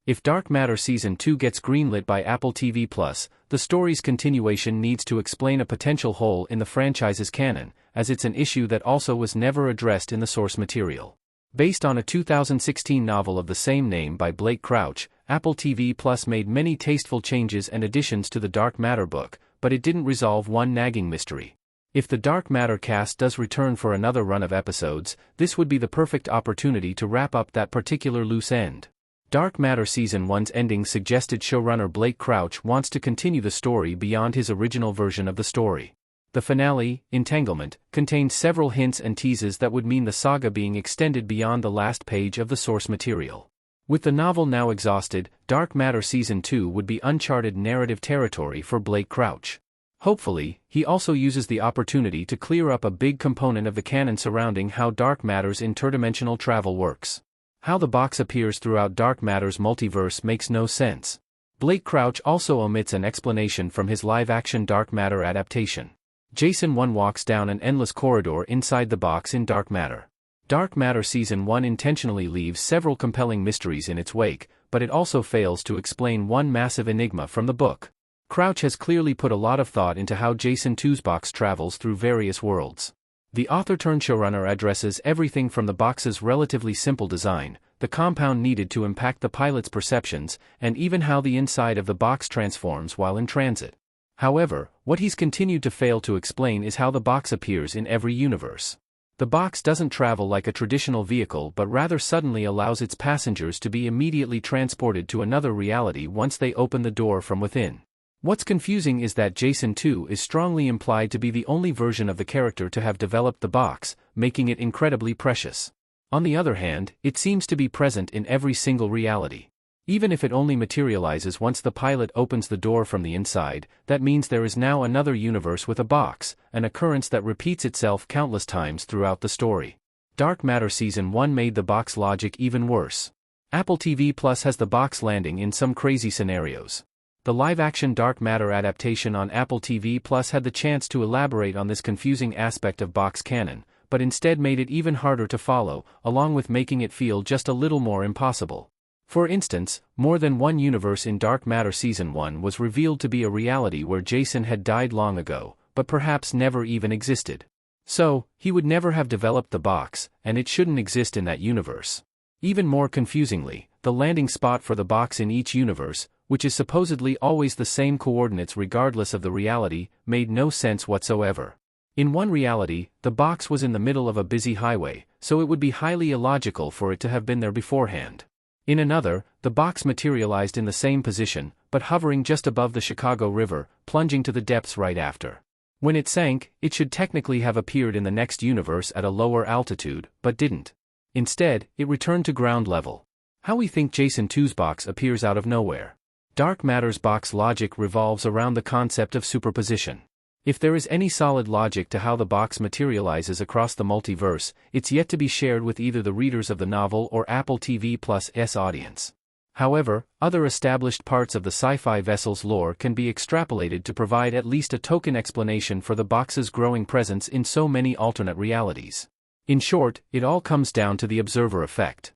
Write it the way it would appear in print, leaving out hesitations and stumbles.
If Dark Matter Season 2 gets greenlit by Apple TV+, the story's continuation needs to explain a potential hole in the franchise's canon, as it's an issue that also was never addressed in the source material. Based on a 2016 novel of the same name by Blake Crouch, Apple TV Plus made many tasteful changes and additions to the Dark Matter book, but it didn't resolve one nagging mystery. If the Dark Matter cast does return for another run of episodes, this would be the perfect opportunity to wrap up that particular loose end. Dark Matter Season 1's ending suggested showrunner Blake Crouch wants to continue the story beyond his original version of the story. The finale, Entanglement, contained several hints and teases that would mean the saga being extended beyond the last page of the source material. With the novel now exhausted, Dark Matter Season 2 would be uncharted narrative territory for Blake Crouch. Hopefully, he also uses the opportunity to clear up a big component of the canon surrounding how Dark Matter's interdimensional travel works. How the box appears throughout Dark Matter's multiverse makes no sense. Blake Crouch also omits an explanation from his live-action Dark Matter adaptation. Jason 1 walks down an endless corridor inside the box in Dark Matter. Dark Matter Season 1 intentionally leaves several compelling mysteries in its wake, but it also fails to explain one massive enigma from the book. Crouch has clearly put a lot of thought into how Jason 2's box travels through various worlds. The author-turned-showrunner addresses everything from the box's relatively simple design, the compound needed to impact the pilot's perceptions, and even how the inside of the box transforms while in transit. However, what he's continued to fail to explain is how the box appears in every universe. The box doesn't travel like a traditional vehicle but rather suddenly allows its passengers to be immediately transported to another reality once they open the door from within. What's confusing is that Jason 2 is strongly implied to be the only version of the character to have developed the box, making it incredibly precious. On the other hand, it seems to be present in every single reality. Even if it only materializes once the pilot opens the door from the inside, that means there is now another universe with a box, an occurrence that repeats itself countless times throughout the story. Dark Matter Season 1 made the box logic even worse. Apple TV Plus has the box landing in some crazy scenarios. The live-action Dark Matter adaptation on Apple TV Plus had the chance to elaborate on this confusing aspect of box canon, but instead made it even harder to follow, along with making it feel just a little more impossible. For instance, more than one universe in Dark Matter Season 1 was revealed to be a reality where Jason had died long ago, but perhaps never even existed. So, he would never have developed the box, and it shouldn't exist in that universe. Even more confusingly, the landing spot for the box in each universe, which is supposedly always the same coordinates regardless of the reality, made no sense whatsoever. In one reality, the box was in the middle of a busy highway, so it would be highly illogical for it to have been there beforehand. In another, the box materialized in the same position, but hovering just above the Chicago River, plunging to the depths right after. When it sank, it should technically have appeared in the next universe at a lower altitude, but didn't. Instead, it returned to ground level. How we think Jason 2's box appears out of nowhere. Dark Matter's box logic revolves around the concept of superposition. If there is any solid logic to how the box materializes across the multiverse, it's yet to be shared with either the readers of the novel or Apple TV Plus' audience. However, other established parts of the sci-fi vessel's lore can be extrapolated to provide at least a token explanation for the box's growing presence in so many alternate realities. In short, it all comes down to the observer effect.